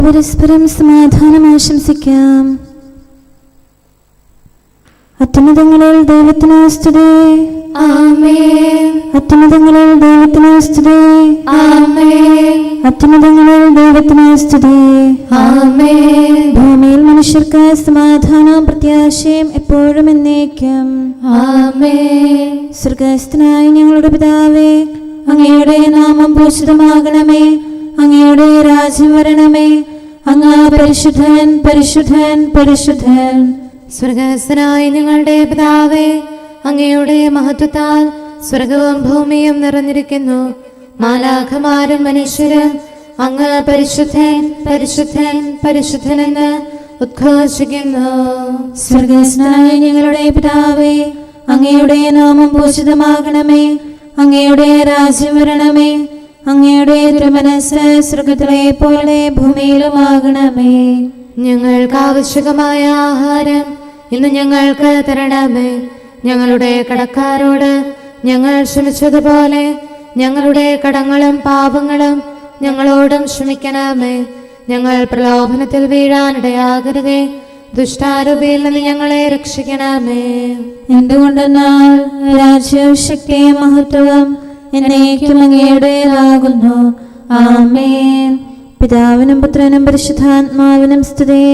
പരസ്പരം സമാധാനം ആശംസിക്കാം. അത്യുന്നതങ്ങളിൽ ദൈവത്തിന് സ്തുതി. ആമേൻ. അത്യുന്നതങ്ങളിൽ ദൈവത്തിന് സ്തുതി. ആമേൻ. അത്യുന്നതങ്ങളിൽ ദൈവത്തിന് സ്തുതി. ആമേൻ. ഭൂമിയിൽ മനുഷ്യർക്ക് സമാധാനവും പ്രത്യാശയും എപ്പോഴും എന്നേക്കും. ആമേൻ. സ്വർഗ്ഗസ്ഥനായ ഞങ്ങളുടെ പിതാവേ, അങ്ങയുടെ നാമം പൂജിതമാകണമേ. അങ്ങയുടെ രാജ്യം വരണമേ. അങ്ങ് പരിശുദ്ധൻ, പരിശുദ്ധൻ, പരിശുദ്ധൻ. സ്വർഗ്ഗസ്ഥനായ ഞങ്ങളുടെ പിതാവേ, അങ്ങയുടെ മഹത്വത്താൽ സ്വർഗവും ഭൂമിയും നിറഞ്ഞിരിക്കുന്നു. മാലാഖമാരും മനുഷ്യരും അങ്ങ് പരിശുദ്ധൻ, പരിശുദ്ധൻ, പരിശുദ്ധൻ എന്ന് ഉദ്ഘോഷിക്കുന്നു. സ്വർഗ്ഗസ്ഥനായ ഞങ്ങളുടെ പിതാവേ, അങ്ങയുടെ നാമം പൂജിതമാകണമേ. അങ്ങയുടെ രാജ്യം വരണമേ. അങ്ങയുടെ തിരുമനസ്സ് സ്വർഗ്ഗത്തിലെ പോലെ ഭൂമിയിലുമാകണമേ. ഞങ്ങൾക്ക് ആവശ്യമായ ആഹാരം ഇന്ന് ഞങ്ങൾക്ക് തരണമേ. ഞങ്ങളുടെ കടക്കാരോട് ഞങ്ങൾ ക്ഷമിച്ചതുപോലെ ഞങ്ങളുടെ കടങ്ങളും പാപങ്ങളും ഞങ്ങളോടും ക്ഷമിക്കണമേ. ഞങ്ങൾ പ്രലോഭനത്തിൽ വീഴാനിടയാകരുതേ. ദുഷ്ടാരൂപിയിൽ നിന്ന് ഞങ്ങളെ രക്ഷിക്കണമേ. എന്തുകൊണ്ടെന്നാൽ രാജ്യവും ശക്തിയും മഹത്വവും എന്നേക്കും അങ്ങയുടേതാകുന്നു. ആമേൻ. പിതാവിനും പുത്രനും പരിശുദ്ധാത്മാവിനും സ്തുതി.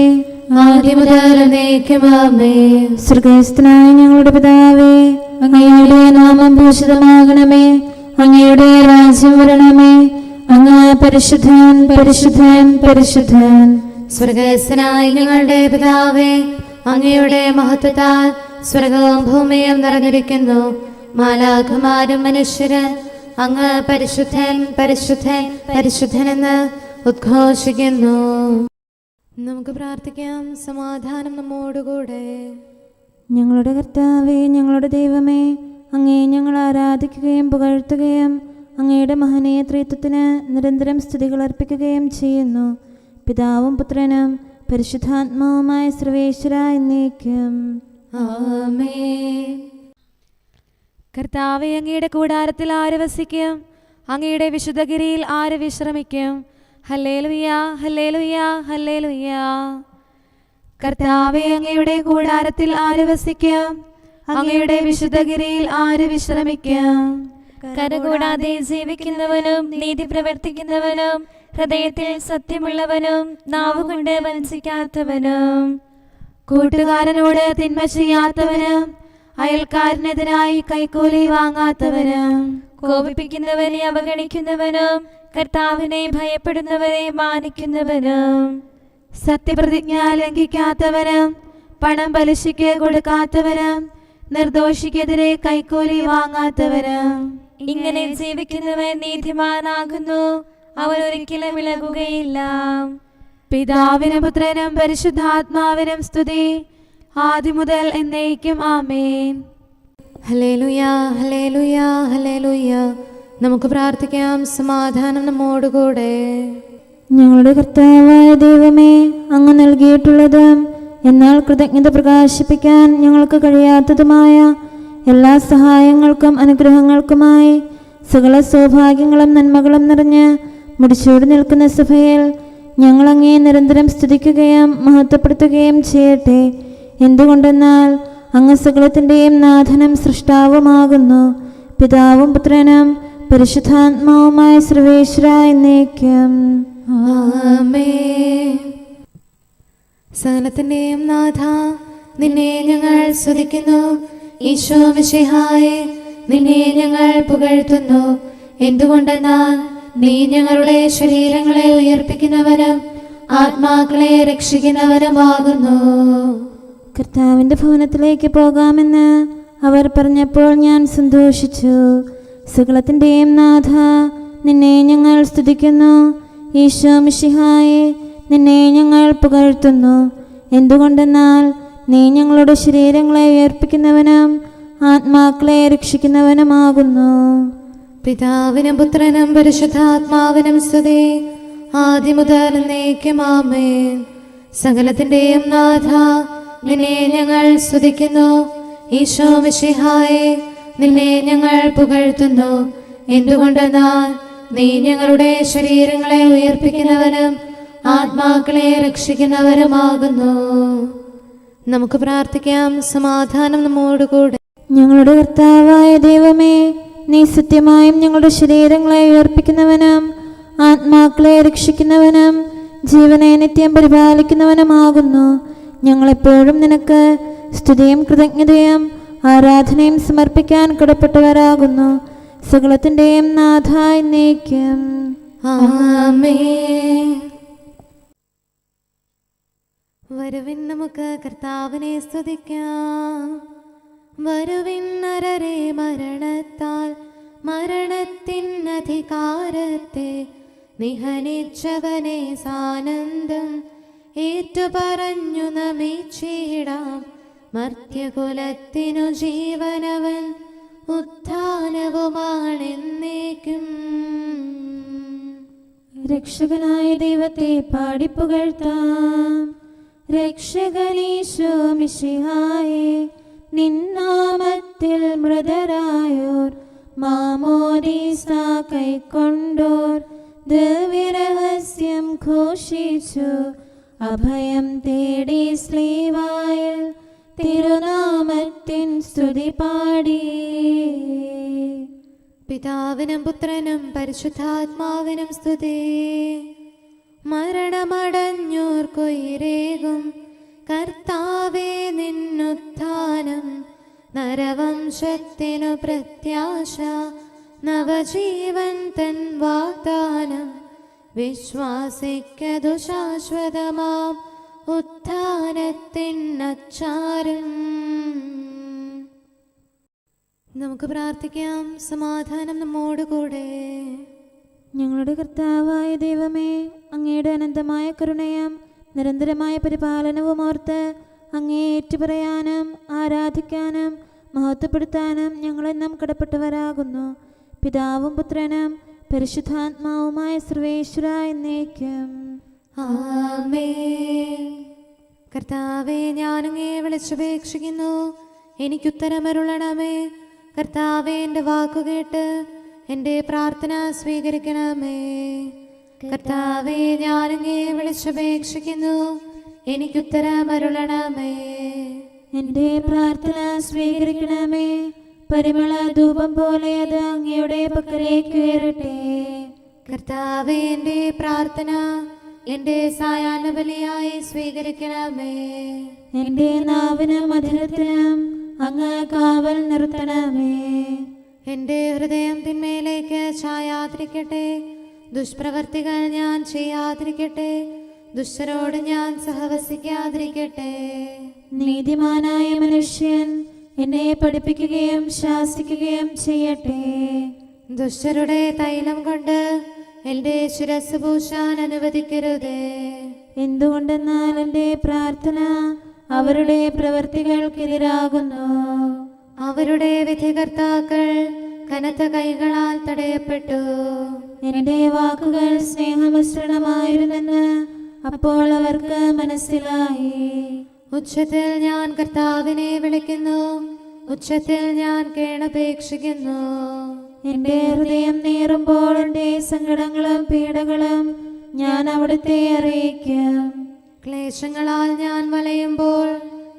ആദ്യം മുതൽ എന്നേക്കും ആമേൻ. സ്വർഗ്ഗസ്ഥനായ ഞങ്ങളുടെ പിതാവേ, അങ്ങയുടെ നാമം പൂജിതമാകണമേ. അങ്ങയുടെ രാജ്യം വരണമേ. അങ്ങ് പരിശുദ്ധൻ, പരിശുദ്ധൻ, പരിശുദ്ധൻ. സ്വർഗ്ഗസ്ഥനായ ഞങ്ങളുടെ പിതാവേ, അങ്ങയുടെ മഹത്വത്താൽ സ്വർഗവും ഭൂമിയും നിറഞ്ഞിരിക്കുന്നു. മാലാഖമാരും മനുഷ്യരും അങ്ങ് പരിശുദ്ധൻ, പരിശുദ്ധൻ, പരിശുദ്ധൻ എന്ന് ഉദ്ഘോഷിക്കുന്നു. നമുക്ക് പ്രാർത്ഥിക്കാം. സമാധാനം നമ്മോടുകൂടെ. ഞങ്ങളുടെ കർത്താവേ, ഞങ്ങളുടെ ദൈവമേ, അങ്ങേ ഞങ്ങൾ ആരാധിക്കുകയും പുകഴ്ത്തുകയും അങ്ങയുടെ മഹനീയ ത്രിത്വത്തിന് നിരന്തരം സ്തുതികൾ അർപ്പിക്കുകയും ചെയ്യുന്നു. പിതാവും പുത്രനും പരിശുദ്ധാത്മാവുമായ സർവേശ്വര എന്നേക്കും. ആമേൻ. കർത്താവേ, അങ്ങയുടെ കൂടാരത്തിൽ ആര് വസിക്കും? അങ്ങയുടെ വിശുദ്ധഗിരിയിൽ ആര് വിശ്രമിക്കും? Hallelujah, hallelujah, hallelujah. കർത്താവേ, അങ്ങയുടെ കൂടാരത്തിൽ ആര് വസിക്കും? അങ്ങയുടെ വിശുദ്ധഗിരിയിൽ ആര് വിശ്രമിക്കും? കരകൂടാതെ ജീവിക്കുന്നവനും നീതി പ്രവർത്തിക്കുന്നവനും ഹൃദയത്തിൽ സത്യമുള്ളവനും നാവുകൊണ്ട് വഞ്ചിക്കാത്തവനും കൂട്ടുകാരനോട് തിന്മ ചെയ്യാത്തവനും അയൽക്കാരനെതിരായി കൈക്കൂലി വാങ്ങാത്തവനും കോപിപ്പിക്കുന്നവനെ അവഗണിക്കുന്നവനും കർത്താവിനെ ഭയപ്പെടുന്നവരെ മാനിക്കുന്നവനും സത്യപ്രതിജ്ഞ ലംഘിക്കാത്തവനും പണം പലിശയ്ക്ക് കൊടുക്കാത്തവനും നിർദോഷിക്കെതിരെ കൈക്കൂലി വാങ്ങാത്തവനും ഇങ്ങനെ ജീവിക്കുന്നവൻ നീതിമാനാകുന്നു. അവൻ ഒരിക്കലും ഇളകുകയില്ല. പിതാവിനും പുത്രനും പരിശുദ്ധാത്മാവിനും സ്തുതി. ആദ്യം മുതൽ എന്നേക്കും ആമേൻ. Hallelujah, hallelujah, hallelujah. നമുക്ക് പ്രാർത്ഥിക്കാം. സമാധാനം നമ്മോടുകൂടെ. ഞങ്ങളുടെ കർത്താവായ ദൈവമേ, അങ്ങ് നൽകിയിട്ടുള്ളതും എന്നാൽ കൃതജ്ഞത പ്രകാശിപ്പിക്കാൻ ഞങ്ങൾക്ക് കഴിയാത്തതുമായ എല്ലാ സഹായങ്ങൾക്കും അനുഗ്രഹങ്ങൾക്കുമായി സകല സൗഭാഗ്യങ്ങളും നന്മകളും നിറഞ്ഞ് മുടിച്ചൂടി നിൽക്കുന്ന സഭയിൽ ഞങ്ങൾ അങ്ങേ നിരന്തരം സ്തുതിക്കുകയും മഹത്വപ്പെടുത്തുകയും ചെയ്യട്ടെ. എന്തുകൊണ്ടെന്നാൽ അങ്ങ് സകലത്തിൻ്റെയും നാഥനും സൃഷ്ടാവുമാകുന്നു. പിതാവും പുത്രനും പരിശുദ്ധാത്മാവുമായ സർവേശ്വര എന്നേക്കും. ആമേൻ. സകലത്തിന്റെയും നാഥ, നിന്നെ ഞങ്ങൾ സ്തുതിക്കുന്നു. ഈശോ മിശിഹായേ, നിന്നെ ഞങ്ങൾ പുകഴ്ത്തുന്നു. എന്തുകൊണ്ടെന്നാൽ നീ ഞങ്ങളുടെ ശരീരങ്ങളെ ഉയർപ്പിക്കുന്നവനും ആത്മാക്കളെ രക്ഷിക്കുന്നവനുമാകുന്നു. കർത്താവിൻ്റെ ഭവനത്തിലേക്ക് പോകാമെന്ന് അവർ പറഞ്ഞപ്പോൾ ഞാൻ സന്തോഷിച്ചു. സകലത്തിൻ്റെയും നാഥ, നിന്നെ ഞങ്ങൾ സ്തുതിക്കുന്നു. ഈശോ മിശിഹായേ, നിന്നെ ഞങ്ങൾ പുകഴ്ത്തുന്നു. എന്തുകൊണ്ടെന്നാൽ നീ ഞങ്ങളുടെ ശരീരങ്ങളെ ഉയർപ്പിക്കുന്നവനും ആത്മാക്കളെ രക്ഷിക്കുന്നവനുമാകുന്നു. പിതാവിനും പുത്രനും പരിശുദ്ധാത്മാവിനും സ്തുതി. ആദ്യം മുതൽ എന്നേക്കും ആമേൻ. സകലത്തിന്റെയും നാഥ, നിന്നെ ഞങ്ങൾ സ്തുതിക്കുന്നു. ഈശോ മിശിഹായേ, നിന്നെ ഞങ്ങൾ പുകഴ്ത്തുന്നു. എന്തുകൊണ്ടെന്നാൽ നീ ഞങ്ങളുടെ ശരീരങ്ങളെ ഉയർപ്പിക്കുന്നവനും ആത്മാക്കളെ രക്ഷിക്കുന്നവരുമാകുന്നു. നമുക്ക് പ്രാർത്ഥിക്കാം. സമാധാനം നമ്മോടുകൂടെ. ഞങ്ങളുടെ കർത്താവായ ദൈവമേ, നീ സത്യമായും ഞങ്ങളുടെ ശരീരങ്ങളെ ഉയർപ്പിക്കുന്നവനും ആത്മാക്കളെ രക്ഷിക്കുന്നവനും ജീവനെ നിത്യം പരിപാലിക്കുന്നവനുമാകുന്നു. ഞങ്ങളെപ്പോഴും നിനക്ക് സ്തുതിയും കൃതജ്ഞതയും ആരാധനയും സമർപ്പിക്കാൻ കടപ്പെട്ടവരാകുന്നു. സകലത്തിൻ്റെയും നാഥ എന്നേക്കും. ആമേൻ. വരുവിൻ നമുക്ക് കർത്താവിനെ സ്തുതിക്കാം. വരുവിൻ നരരെ മരണത്താൽ മരണത്തിൻ അധികാരത്തെ നിഹനിച്ചവനെ സാനന്ദം ഏറ്റുപറഞ്ഞു നമിച്ചിടാം. മർത്യകുലത്തിനു ജീവനവൻ ഉത്ഥാനവുമാണെന്നേക്കും. രക്ഷകനായ ദൈവത്തെ പാടിപ്പുകഴ്ത്താം. രക്ഷകനീശോ മിശിഹായേ, നിന്നാമത്തിൽ മൃതരായോർ മാമോദീസ കൈക്കൊണ്ടോർ ദിവ്യരഹസ്യം ഘോഷിച്ചു അഭയം തേടി സ്ലീവായിൽ തിരുനാമത്തിൻ സ്തുതി പാടി. പിതാവിനും പുത്രനും പരിശുദ്ധാത്മാവിനും സ്തുതി. മരണമടഞ്ഞോർക്കൊയിരേകും കർത്താവേ നിന്നുത്ഥാനം. നരവംശത്തിനു പ്രത്യാശ നവജീവൻ തൻ വാഗ്ദാനം. വിശ്വാസിക്കതു ശാശ്വതമാം ഉത്ഥാനത്തിൻ അച്ചാരം. നമുക്ക് പ്രാർത്ഥിക്കാം. സമാധാനം നമ്മോടുകൂടെ. ഞങ്ങളുടെ കർത്താവായ ദൈവമേ, അങ്ങയുടെ അനന്തമായ കരുണയും നിരന്തരമായ പരിപാലനവും ഓർത്ത് അങ്ങേ ഏറ്റുപറയാനും ആരാധിക്കാനും മഹത്വപ്പെടുത്താനും ഞങ്ങളെന്നും കടപ്പെട്ടവരാകുന്നു. പിതാവും പുത്രനും പരിശുദ്ധാത്മാവുമായ സർവേശ്വര എന്നേക്കും. ആമേൻ. കർത്താവേ, ഞാനങ്ങേ വിളിച്ചപേക്ഷിക്കുന്നു, എനിക്കുത്തരമരുളണമേ. കർത്താവേ, എൻ്റെ വാക്കുകേട്ട് എൻ്റെ പ്രാർത്ഥന സ്വീകരിക്കണമേ. കർത്താവേ, ഞാനങ്ങേ വിളിച്ചപേക്ഷിക്കുന്നു, എനിക്കുത്തരമരുളണമേ. എൻ്റെ പ്രാർത്ഥന സ്വീകരിക്കണമേ. പരിമള ധൂപം പോലെ അത് അങ്ങയുടെ പക്കലേക്ക് ഉയരട്ടെ. കർത്താവേ, എൻ്റെ പ്രാർത്ഥന എൻ്റെ സായാഹ്ന ബലിയായി സ്വീകരിക്കണമേ. എൻ്റെ നാവിനും മധുരത്തിനും അങ്ങ് കാവൽ നിർത്തണമേ. എൻ്റെ ഹൃദയം തിന്മയിലേക്ക് ചായാതിരിക്കട്ടെ. ദുഷ്പ്രവർത്തികൾ ഞാൻ ചെയ്യാതിരിക്കട്ടെ. ദുഷ്ടരോട് ഞാൻ സഹവസിക്കാതിരിക്കട്ടെ. നീതിമാനായ മനുഷ്യൻ എന്നെ പഠിപ്പിക്കുകയും ശാസിക്കുകയും ചെയ്യട്ടെ. ദുഷ്ടരുടെ തൈലം കൊണ്ട് എൻ്റെ ശിരസ് പൂശാൻ അനുവദിക്കരുതേ. എന്തുകൊണ്ടെന്നാൽ എൻ്റെ പ്രാർത്ഥന അവരുടെ പ്രവൃത്തികൾക്കെതിരാകുന്നു. അവരുടെ വിധികർത്താക്കൾ കനത്ത കൈകളാൽ തടയപ്പെട്ടു. എൻ്റെ വാക്കുകൾ സ്നേഹമിശ്രണമായിരുന്നെന്ന് അപ്പോൾ അവർക്ക് മനസ്സിലായി. ഉച്ചത്തിൽ ഞാൻ കർത്താവിനെ വിളിക്കുന്നു, ഉച്ചത്തിൽ ഞാൻ കേണപേക്ഷിക്കുന്നു. എൻ്റെ ഹൃദയം നീറുമ്പോൾ എൻ്റെ സങ്കടങ്ങളും പീഡകളും ഞാൻ അവിടുത്തെ അറിയിക്കും. ക്ലേശങ്ങളാൽ ഞാൻ വലയുമ്പോൾ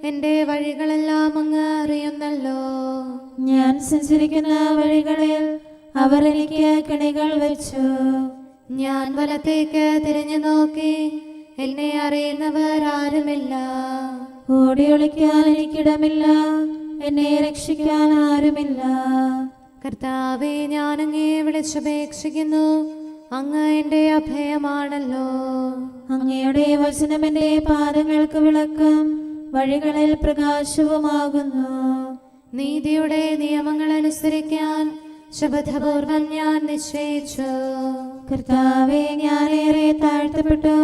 എൻ്റെ വഴികളെല്ലാം അങ്ങ് അറിയുന്നല്ലോ. ഞാൻ സഞ്ചരിക്കുന്ന വഴികളിൽ അവർ എനിക്ക് കെണികൾ വെച്ചു. ഞാൻ വലത്തേക്ക് തിരിഞ്ഞു നോക്കി, എന്നെ അറിയുന്നവർ ആരുമില്ല. ഓടി ഒളിക്കാൻ എനിക്കിടമില്ല, എന്നെ രക്ഷിക്കാൻ ആരുമില്ല. കർത്താവേ, ഞാൻ അങ്ങേ വിളിച്ചപേക്ഷിക്കുന്നു, അങ്ങ് എൻ്റെ അഭയമാണല്ലോ. അങ്ങയുടെ വചനം എൻ്റെ പാദങ്ങൾക്ക് വിളക്കും വഴികളിൽ പ്രകാശവുമാകുന്നു. നീതിയുടെ നിയമങ്ങൾ അനുസരിക്കാൻ ശപഥപൂർവം ഞാൻ നിശ്ചയിച്ചു. കർത്താവേ, ഞാനേറെ താഴ്ത്തപ്പെട്ടു.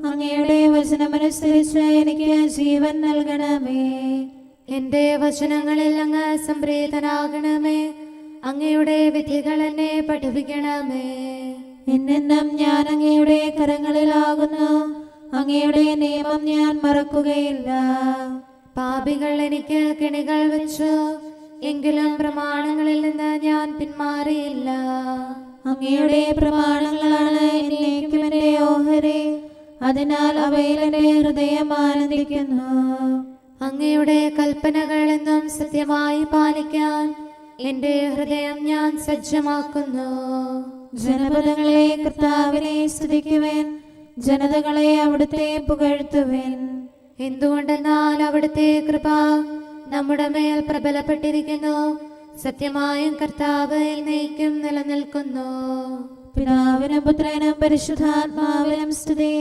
അങ്ങയുടെ വചനമനുസരിച്ച് എനിക്ക് ജീവൻ നൽകണമേ. എൻ്റെ വചനങ്ങളിൽ അങ്ങ് സംപ്രീതനാകണമേ. അങ്ങയുടെ വിധികൾ എന്നെ പഠിപ്പിക്കണമേ. എന്നെന്നും ഞാൻ അങ്ങയുടെ കരങ്ങളിലാകുന്നു. അങ്ങയുടെ നിയമം ഞാൻ മറക്കുകയില്ല. പാപികൾ എനിക്ക് കെണികൾ വെച്ചു, എങ്കിലും പ്രമാണങ്ങളിൽ നിന്ന് ഞാൻ പിന്മാറിയില്ല. അങ്ങയുടെ പ്രമാണങ്ങളാണ് എന്നേക്കും എൻ്റെ ഓഹരി. അതിനാൽ അവയിൽ എൻ്റെ ഹൃദയം ആനന്ദിക്കുന്നു. അങ്ങയുടെ കൽപ്പനകൾ എന്നും സത്യമായി പാലിക്കാൻ എൻ്റെ ഹൃദയം ഞാൻ സജ്ജമാക്കുന്നു. ജനപദങ്ങളെ കർത്താവിനെ സ്തുതിക്കുവേൻ, ജനതകളെ അവിടുത്തെ പുകഴ്ത്തുവേൻ. എന്തുകൊണ്ടെന്നാൽ അവിടുത്തെ കൃപ നമ്മുടെ മേൽ പ്രബലപ്പെട്ടിരിക്കുന്നു. സത്യമായും കർത്താവ് എന്നേക്കും നിലനിൽക്കുന്നു. പിതാവിനും പുത്രനും പരിശുദ്ധാത്മാവിനും സ്തുതി,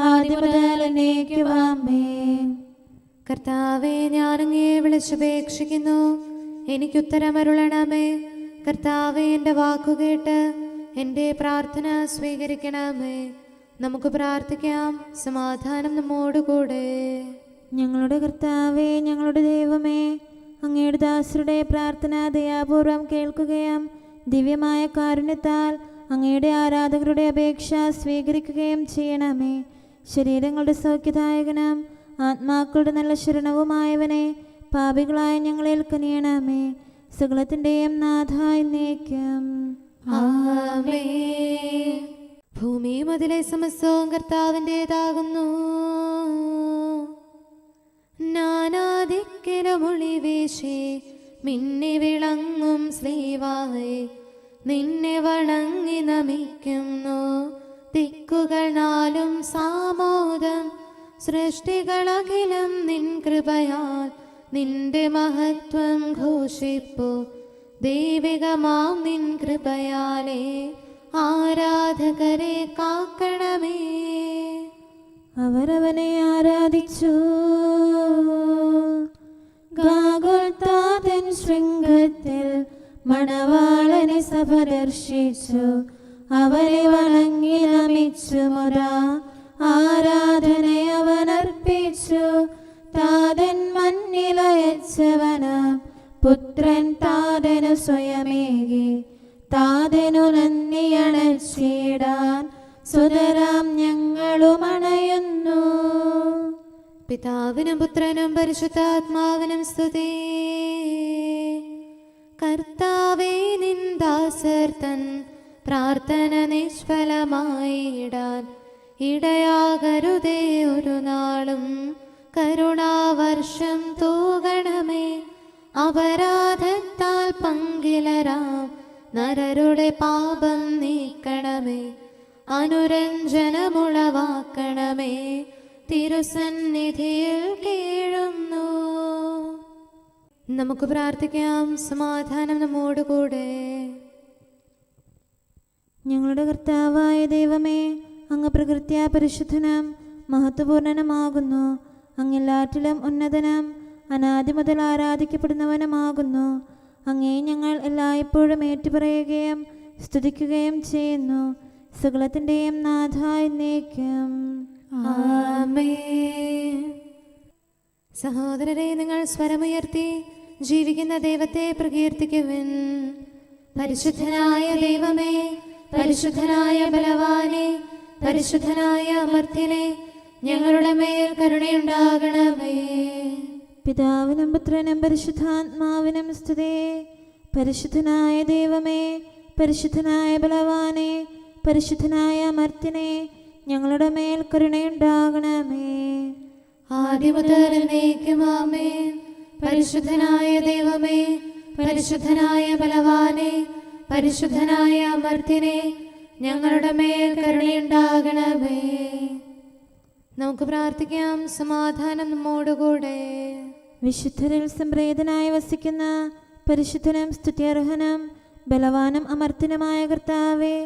ആദ്യം മുതൽ എന്നേക്കും ആമേൻ. കർത്താവെ, ഞാൻ അങ്ങയെ വിളിച്ചപേക്ഷിക്കുന്നു, എനിക്കുത്തരമരുളണമേ. കർത്താവെ, എൻ്റെ വാക്കുകേട്ട് എൻ്റെ പ്രാർത്ഥന സ്വീകരിക്കണമേ. നമുക്ക് പ്രാർത്ഥിക്കാം. സമാധാനം നമ്മോടുകൂടെ. ഞങ്ങളുടെ കർത്താവേ, ഞങ്ങളുടെ ദൈവമേ, അങ്ങയുടെ ദാസരുടെ പ്രാർത്ഥന ദയാപൂർവം കേൾക്കുകയും ദിവ്യമായ കാരുണ്യത്താൽ അങ്ങയുടെ ആരാധകരുടെ അപേക്ഷ സ്വീകരിക്കുകയും ചെയ്യണമേ. ശരീരങ്ങളുടെ സൗഖ്യദായകനും ആത്മാക്കളുടെ നല്ല ശരണവുമായവനെ, പാപികളായ ഞങ്ങളിൽ കനിയണമേ. സകലത്തിൻ്റെയും നാഥ എന്നേക്കും ആമേൻ. ഭൂമിയും അതിലെ സമസ്തവും കർത്താവിൻ്റെതാകുന്നു. നാനാദിക്കിലും ഒളിവീശി മിന്നി വിളങ്ങും ശ്രീവാഹേ, നിന്നെ വണങ്ങി നമിക്കുന്നു. ദിക്കുകൾ നാലും സാമോദം, സൃഷ്ടികളഖിലം നിൻ കൃപയാൽ നിന്റെ മഹത്വം ഘോഷിപ്പു. ദൈവികമാം നിൻ കൃപയാലേ ആരാധകരെ കാക്കണമേ. അവരവനെ ആരാധിച്ചു. ഗാഗുൽത്താതൻ ശൃംഗത്തിൽ മണവാളനെ സഭ ദർശിച്ചു. അവരെ വണങ്ങി നമിച്ചു മുരാ ആരാധനെ അവനർപ്പിച്ചു. താതൻ മണ്ണിലയച്ചവനാം പുത്രൻ താതനു സ്വയമേകി. താതനു നന്ദിയണച്ചിടാൻ സുതരാം ഞങ്ങളും അണയുന്നു. പിതാവിനും പുത്രനും പരിശുദ്ധാത്മാവിനും സ്തുതി. കർത്താവേ, നിൻ ദാസർ തൻ പ്രാർത്ഥന നിഷ്ഫലമായിടാൻ ഇടയാകരുതേ ഒരു നാളും. കരുണാവർഷം തൂകണമേ. അപരാധത്താൽ പങ്കിലരാം നരരുടെ പാപം നീക്കണമേ. അനുരഞ്ജനമുളവാക്കണമേ. തിരുസന്നിധിയിൽ കീഴുന്നു. നമുക്ക് പ്രാർത്ഥിക്കാം. സമാധാനം നമ്മോടുകൂടെ. ഞങ്ങളുടെ കർത്താവായ ദൈവമേ, അങ്ങ് പ്രകൃത്യാ പരിശുദ്ധനും മഹത്വപൂർണനുമാകുന്നു. അങ്ങെല്ലാറ്റിലും ഉന്നതനും അനാദി മുതൽ ആരാധിക്കപ്പെടുന്നവനുമാകുന്നു. അങ്ങേ ഞങ്ങൾ എല്ലായ്പ്പോഴും ഏറ്റുപറയുകയും സ്തുതിക്കുകയും ചെയ്യുന്നു. സകലത്തിൻ്റെയും നാഥ എന്നേക്കും ആമേൻ. സഹോദരരെ, നിങ്ങൾ സ്വരമുയർത്തി ജീവിക്കുന്ന ദൈവത്തെ പ്രകീർത്തിക്കുവിൻ. പരിശുദ്ധനായ ദൈവമേ, പരിശുദ്ധനായ ബലവാനെ, പരിശുദ്ധനായ അമർത്യനെ, ഞങ്ങളുടെ മേൽ കരുണയുണ്ടാകണമേ. പിതാവിനും പുത്രനും പരിശുദ്ധാത്മാവിനും സ്തുതി. പരിശുദ്ധനായ ദൈവമേ, പരിശുദ്ധനായ ബലവാനെ, പരിശുദ്ധനായ അമർത്യനെ, ഞങ്ങളുടെ മേൽ കരുണയുണ്ടാകണമേ. ആദ്യം മുതൽ എന്നേക്കും ആമേൻ. പരിശുദ്ധനായ ദൈവമേ, പരിശുദ്ധനായ ബലവാനെ, പരിശുദ്ധനായ അമർത്യനെ, ഞങ്ങളുടെ മേൽ കരുണയുണ്ടാകണമേ. നമുക്ക് പ്രാർത്ഥിക്കാം. സമാധാനം നമ്മോടുകൂടെ. വിശുദ്ധരിൽ സംപ്രീതനായി വസിക്കുന്ന പരിശുദ്ധനും സ്തുത്യർഹനും ബലവാനും അമർത്യനുമായ കർത്താവേ,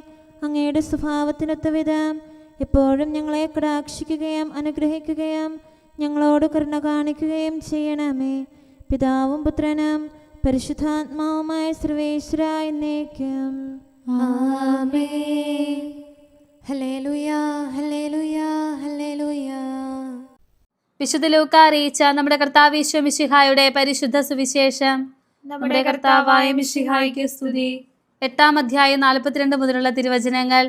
അങ്ങയുടെ സ്വഭാവത്തിനൊത്ത വിധം എപ്പോഴും ഞങ്ങളെ കടാക്ഷിക്കുകയും അനുഗ്രഹിക്കുകയും ഞങ്ങളോട് കരുണ കാണിക്കുകയും ചെയ്യണമേ. പിതാവും പുത്രനും പരിശുദ്ധാത്മാവുമായ സർവേശ്വര എന്നേക്കും ആമേൻ. Hallelujah, hallelujah, hallelujah. വിശുദ്ധ ലൂക്ക അറിയിച്ച നമ്മുടെ കർത്താവ് ഈശോ മിശിഹായുടെ പരിശുദ്ധ സുവിശേഷം. നമ്മുടെ കർത്താവായ മിശിഹായ്ക്ക് സ്തുതി. 8-ാം അധ്യായം 42 മുതലുള്ള തിരുവചനങ്ങൾ.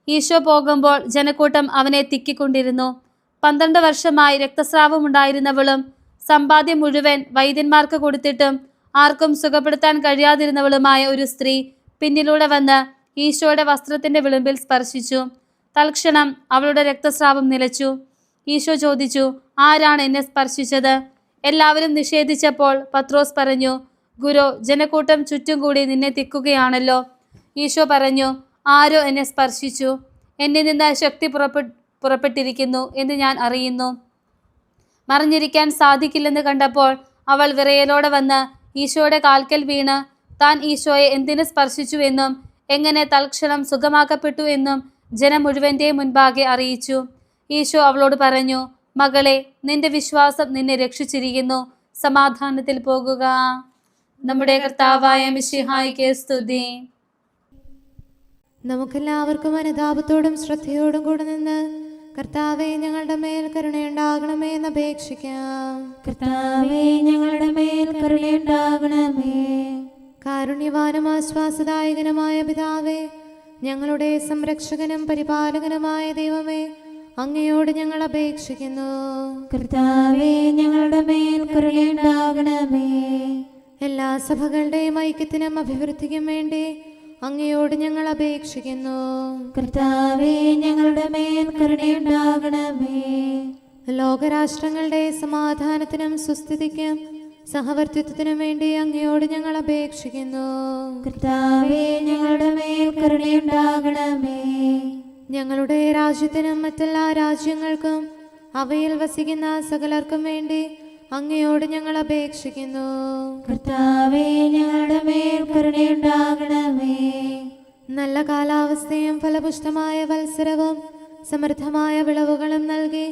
ഈശോ പോകുമ്പോൾ ജനക്കൂട്ടം അവനെ തിക്കിക്കൊണ്ടിരുന്നു. 12 വർഷമായി രക്തസ്രാവമുണ്ടായിരുന്നവളും സമ്പാദ്യം മുഴുവൻ വൈദ്യന്മാർക്ക് കൊടുത്തിട്ടും ആർക്കും സുഖപ്പെടുത്താൻ കഴിയാതിരുന്നവളുമായ ഒരു സ്ത്രീ പിന്നിലൂടെ വന്ന് ഈശോയുടെ വസ്ത്രത്തിന്റെ വിളിമ്പിൽ സ്പർശിച്ചു. തൽക്ഷണം അവളുടെ രക്തസ്രാവം നിലച്ചു. ഈശോ ചോദിച്ചു, ആരാണ് എന്നെ സ്പർശിച്ചത്? എല്ലാവരും നിഷേധിച്ചപ്പോൾ പത്രോസ് പറഞ്ഞു, ഗുരു, ജനക്കൂട്ടം ചുറ്റും കൂടി നിന്നെ തിക്കുകയാണല്ലോ. ഈശോ പറഞ്ഞു, ആരോ എന്നെ സ്പർശിച്ചു. എന്നിൽ നിന്ന് ശക്തി പുറപ്പെട്ടിരിക്കുന്നു എന്ന് ഞാൻ അറിയുന്നു. മറിഞ്ഞിരിക്കാൻ സാധിക്കില്ലെന്ന് കണ്ടപ്പോൾ അവൾ വിറയലോടെ വന്ന് ഈശോയുടെ കാൽക്കൽ വീണ് താൻ ഈശോയെ എന്തിനു സ്പർശിച്ചു എന്നും എങ്ങനെ തൽക്ഷണം സുഖമാക്കപ്പെട്ടു എന്നും ജനം മുഴുവൻ്റെയും മുൻപാകെ അറിയിച്ചു. ഈശോ അവളോട് പറഞ്ഞു, മകളെ, നിന്റെ വിശ്വാസം നിന്നെ രക്ഷിച്ചിരിക്കുന്നു. സമാധാനത്തിൽ പോകുക. നമ്മുടെ കർത്താവായ മിശിഹായിക്ക് സ്തുതി. നമുക്കെല്ലാവർക്കും അനുതാപത്തോടും ശ്രദ്ധയോടും കൂടെ നിന്ന് കർത്താവെ, ഞങ്ങളുടെ മേൽ കരുണയുണ്ടാകണമേ എന്ന് അപേക്ഷിക്കാം. കർത്താവേ, ഞങ്ങളുടെ മേൽ കരുണയുണ്ടാകണമേ. കാരുണ്യവാനും ആശ്വാസദായകനുമായ പിതാവേ, ഞങ്ങളുടെ സംരക്ഷകനും പരിപാലകനുമായ ദൈവമേ, അങ്ങയോട് ഞങ്ങൾ അപേക്ഷിക്കുന്നു. കർത്താവേ, ഞങ്ങളുടെ മേൽ കരുണയുണ്ടാകണമേ. എല്ലാ സഭകളുടെയും ഐക്യത്തിനും അഭിവൃദ്ധിക്കും വേണ്ടി അങ്ങയോട് ഞങ്ങൾ അപേക്ഷിക്കുന്നു. കർത്താവേ, ഞങ്ങളുടെ മേൽ കരുണയുണ്ടാകണമേ. ലോകരാഷ്ട്രങ്ങളുടെ സമാധാനത്തിനും സുസ്ഥിതിക്കും സഹവർത്തിത്വത്തിനും വേണ്ടി അങ്ങയോട് ഞങ്ങൾ അപേക്ഷിക്കുന്നു. കർത്താവേ, ഞങ്ങളുടെ മേൽ കരുണയുണ്ടാകണമേ. ഞങ്ങളുടെ രാജ്യത്തിനും മറ്റെല്ലാ രാജ്യങ്ങൾക്കും അവയിൽ വസിക്കുന്ന സകലർക്കും വേണ്ടി അങ്ങയോട് ഞങ്ങൾ അപേക്ഷിക്കുന്നു. കർത്താവേ, ഞങ്ങളുടെ മേൽ കരുണയുണ്ടാകണമേ. നല്ല കാലാവസ്ഥയും ഫലപുഷ്ടമായ വത്സരവും സമൃദ്ധമായ വിളവുകളും നൽകി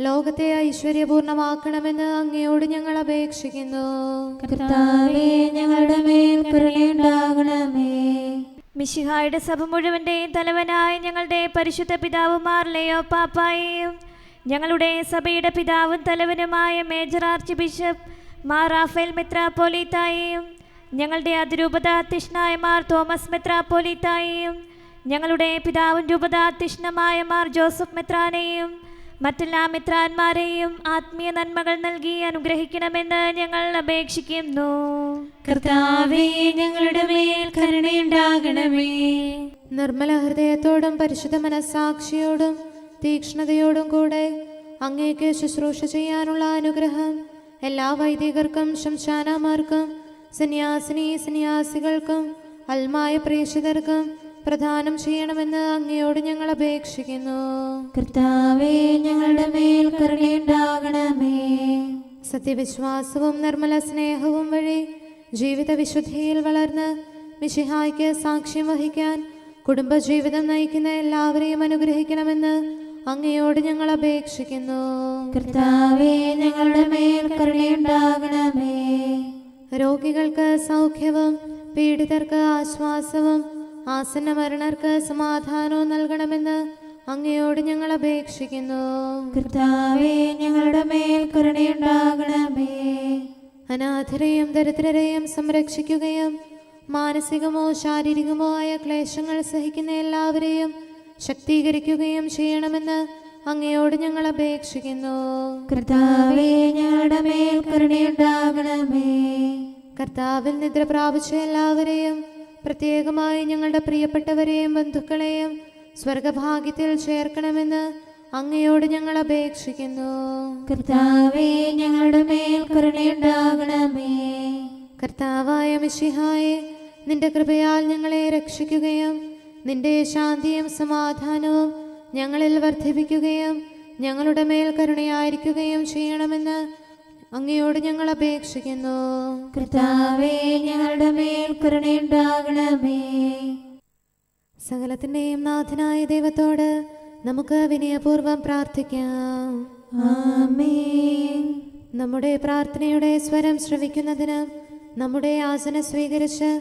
ലോകത്തെ ഐശ്വര്യപൂർണമാക്കണമെന്ന് അങ്ങയോട് ഞങ്ങൾ അപേക്ഷിക്കുന്നു. കർത്താവേ, ഞങ്ങളുടെ മേൽ കരുണയുണ്ടാകണമേ. മിശിഹായുടെ സഭ മുഴുവൻ്റെയും തലവനായ ഞങ്ങളുടെ പരിശുദ്ധ പിതാവുമാർ ലെയോ പാപ്പായെയും ഞങ്ങളുടെ സഭയുടെ പിതാവും തലവനുമായ major archbishop Mar Raphael മെത്രാപ്പോലീത്തായെയും ഞങ്ങളുടെ അതിരൂപതാധ്യക്ഷനായ മാർ തോമസ് മെത്രാപ്പോലീത്തായെയും ഞങ്ങളുടെ പിതാവും രൂപതാധ്യക്ഷനുമായ മാർ ജോസഫ് മെത്രാനെയും മറ്റെല്ലാ മെത്രാന്മാരെയും ആത്മീയ നന്മകൾ നൽകി അനുഗ്രഹിക്കണമെന്ന് ഞങ്ങൾ അപേക്ഷിക്കുന്നു. കർത്താവേ, ഞങ്ങളുടെ മേൽ കരുണയുണ്ടാകണമേ. നിർമ്മല ഹൃദയത്തോടും പരിശുദ്ധ മനസ്സാക്ഷിയോടും തീക്ഷ്ണതയോടും കൂടെ അങ്ങേക്ക് ശുശ്രൂഷ ചെയ്യാനുള്ള അനുഗ്രഹം എല്ലാ വൈദികർക്കും ശംശാനമാർക്കും സന്യാസികൾക്കും അൽമായ പ്രേക്ഷിതർക്കും പ്രദാനം ചെയ്യണമെന്ന് അങ്ങയോട് ഞങ്ങൾ അപേക്ഷിക്കുന്നു. കർത്താവേ, ഞങ്ങളുടെ മേൽ കരുണയുണ്ടാകണമേ. സത്യവിശ്വാസവും നിർമ്മല സ്നേഹവും വഴി ജീവിത വിശുദ്ധിയിൽ വളർന്ന് മിശിഹായ്ക്ക് സാക്ഷ്യം വഹിക്കാൻ കുടുംബജീവിതം നയിക്കുന്ന എല്ലാവരെയും അനുഗ്രഹിക്കണമെന്ന് അങ്ങയോട് ഞങ്ങൾ അപേക്ഷിക്കുന്നു. കർത്താവേ, ഞങ്ങളുടെ മേൽ കരുണയുണ്ടാകണമേ. രോഗികൾക്ക് സൗഖ്യവും പീഡിതർക്ക് ആശ്വാസവും ആസന്ന മരണർക്ക് സമാധാനവും നൽകണമെന്ന് അങ്ങയോട് ഞങ്ങൾ അപേക്ഷിക്കുന്നു. കർത്താവേ, ഞങ്ങളുടെ മേൽ കരുണയുണ്ടാകണമേ. അനാഥരെയും ദരിദ്രരെയും സംരക്ഷിക്കുകയും മാനസികമോ ശാരീരികമോ ആയ ക്ലേശങ്ങൾ സഹിക്കുന്ന എല്ലാവരെയും ശക്തീകരിക്കുകയും ചെയ്യണമെന്ന് അങ്ങയോട് ഞങ്ങൾ അപേക്ഷിക്കുന്നു. കർത്താവേ, ഞങ്ങളുടെ മേൽ കരുണയുണ്ടാകണമേ. കർത്താവിൽ നിദ്ര പ്രാപിച്ച എല്ലാവരെയും പ്രത്യേകമായി ഞങ്ങളുടെ പ്രിയപ്പെട്ടവരെയും ബന്ധുക്കളെയും സ്വർഗഭാഗ്യത്തിൽ ചേർക്കണമെന്ന് അങ്ങയോട് ഞങ്ങൾ അപേക്ഷിക്കുന്നു. കർത്താവേ, ഞങ്ങളുടെ മേൽ കരുണയുണ്ടാകണമേ. കർത്താവായ മിശിഹായെ, നിന്റെ കൃപയാൽ ഞങ്ങളെ രക്ഷിക്കുകയും നിന്റെ ശാന്തിയും സമാധാനവും ഞങ്ങളിൽ വർദ്ധിപ്പിക്കുകയും ഞങ്ങളുടെ മേൽ കരുണയായിരിക്കുകയും ചെയ്യണമെന്ന് അങ്ങയോട് ഞങ്ങൾ അപേക്ഷിക്കുന്നു. കർത്താവേ, ഞങ്ങളുടെ മേൽ കരുണയുണ്ടാകണമേ. സകലത്തിൻ്റെയും നാഥനായ ദൈവത്തോട് നമുക്ക് വിനയപൂർവ്വം പ്രാർത്ഥിക്കാം. ആമേൻ. നമ്മുടെ പ്രാർത്ഥനയുടെ സ്വരം ശ്രവിക്കുന്നതിനും നമ്മുടെ യാചന സ്വീകരിച്ച്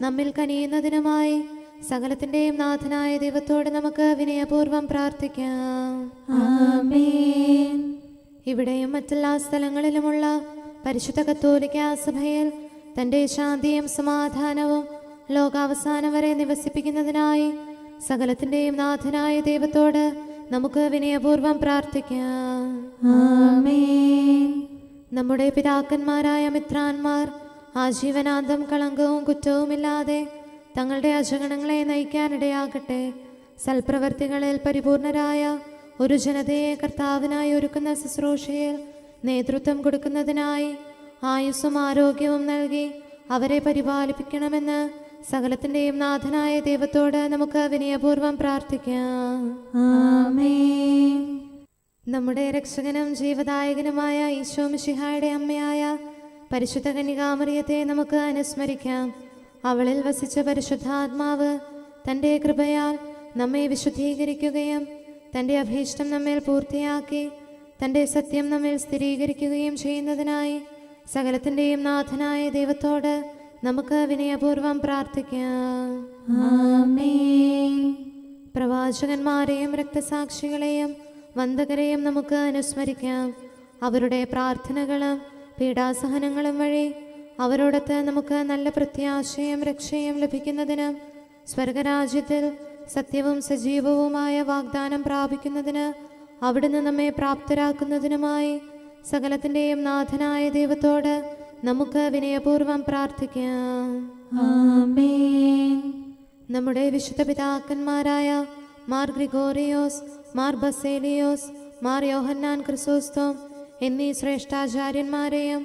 നമ്മിൽ കനിയുന്നതിനുമായി സകലത്തിൻ്റെയും നാഥനായ ദൈവത്തോട് നമുക്ക് വിനയപൂർവ്വം പ്രാർത്ഥിക്കാം. ആമേൻ. ഇവിടെയും മറ്റെല്ലാ സ്ഥലങ്ങളിലുമുള്ള പരിശുദ്ധ കത്തോലിക്ക സഭയിൽ തൻ്റെ ശാന്തിയും സമാധാനവും ലോകാവസാനം വരെ നിവസിപ്പിക്കുന്നതിനായി സകലത്തിൻ്റെയും നാഥനായ ദൈവത്തോട് നമുക്ക് വിനയപൂർവ്വം പ്രാർത്ഥിക്കാം. ആമേൻ. നമ്മുടെ പിതാക്കന്മാരായ മിത്രാന്മാർ ആജീവനാന്തം കളങ്കവും കുറ്റവുമില്ലാതെ തങ്ങളുടെ അജഗണങ്ങളെ നയിക്കാനിടയാകട്ടെ. സൽപ്രവർത്തികളിൽ പരിപൂർണരായ ഒരു ജനതയെ കർത്താവിനായി ഒരുക്കുന്ന ശുശ്രൂഷയിൽ നേതൃത്വം കൊടുക്കുന്നതിനായി ആയുസ്സും ആരോഗ്യവും നൽകി അവരെ പരിപാലിപ്പിക്കണമെന്ന് സകലത്തിൻ്റെയും നാഥനായ ദൈവത്തോട് നമുക്ക് വിനയപൂർവ്വം പ്രാർത്ഥിക്കാം. ആമേൻ. നമ്മുടെ രക്ഷകനും ജീവദായകനുമായ ഈശോ മിശിഹായുടെ അമ്മയായ പരിശുദ്ധ കന്യകാമറിയത്തെ നമുക്ക് അനുസ്മരിക്കാം. അവളിൽ വസിച്ച പരിശുദ്ധാത്മാവ് തൻ്റെ കൃപയാൽ നമ്മെ വിശുദ്ധീകരിക്കുകയും തൻ്റെ അഭീഷ്ടം നമ്മിൽ പൂർത്തിയാക്കി തൻ്റെ സത്യം നമ്മിൽ സ്ഥിരീകരിക്കുകയും ചെയ്യുന്നതിനായി സകലത്തിൻ്റെയും നാഥനായ ദൈവത്തോട് നമുക്ക് വിനയപൂർവ്വം പ്രാർത്ഥിക്കാം. ആമേൻ. പ്രവാചകന്മാരെയും രക്തസാക്ഷികളെയും വന്ദകരെയും നമുക്ക് അനുസ്മരിക്കാം. അവരുടെ പ്രാർത്ഥനകളും പീഡാസഹനങ്ങളും വഴി അവരോടൊത്ത് നമുക്ക് നല്ല പ്രത്യാശയും രക്ഷയും ലഭിക്കുന്നതിനും സ്വർഗരാജ്യത്തിൽ സത്യവും സജീവവുമായ വാഗ്ദാനം പ്രാപിക്കുന്നതിന് അവിടുന്ന് നമ്മെ പ്രാപ്തരാക്കുന്നതിനുമായി സകലത്തിൻ്റെയും നാഥനായ ദൈവത്തോട് നമുക്ക് വിനയപൂർവ്വം പ്രാർത്ഥിക്കാം. ആമേൻ. നമ്മുടെ വിശുദ്ധ പിതാക്കന്മാരായ മാർ ഗ്രിഗോറിയോസ്, മാർ ബസേലിയോസ്, മാർ യോഹന്നാൻ ക്രിസോസ്തോം എന്നീ ശ്രേഷ്ഠാചാര്യന്മാരെയും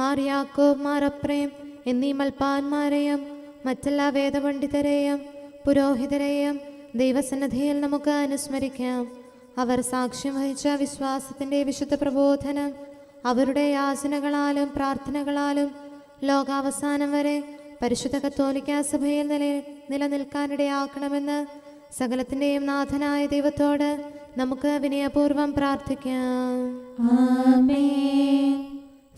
മാർ യാക്കോബ്, മാർ അപ്രേം എന്നീ മൽപ്പാന്മാരെയും മറ്റെല്ലാ വേദപണ്ഡിതരെയും പുരോഹിതരെയും ദൈവസന്നിധിയിൽ നമുക്ക് അനുസ്മരിക്കാം. അവർ സാക്ഷ്യം വഹിച്ച വിശ്വാസത്തിൻ്റെ വിശുദ്ധ പ്രബോധനം അവരുടെ യാചനകളാലും പ്രാർത്ഥനകളാലും ലോകാവസാനം വരെ പരിശുദ്ധ കത്തോലിക്കാ സഭയിൽ നിലനിൽക്കാനിടയാക്കണമെന്ന് സകലത്തിൻ്റെയും നാഥനായ ദൈവത്തോട് നമുക്ക് വിനയപൂർവ്വം പ്രാർത്ഥിക്കാം. ആമേൻ.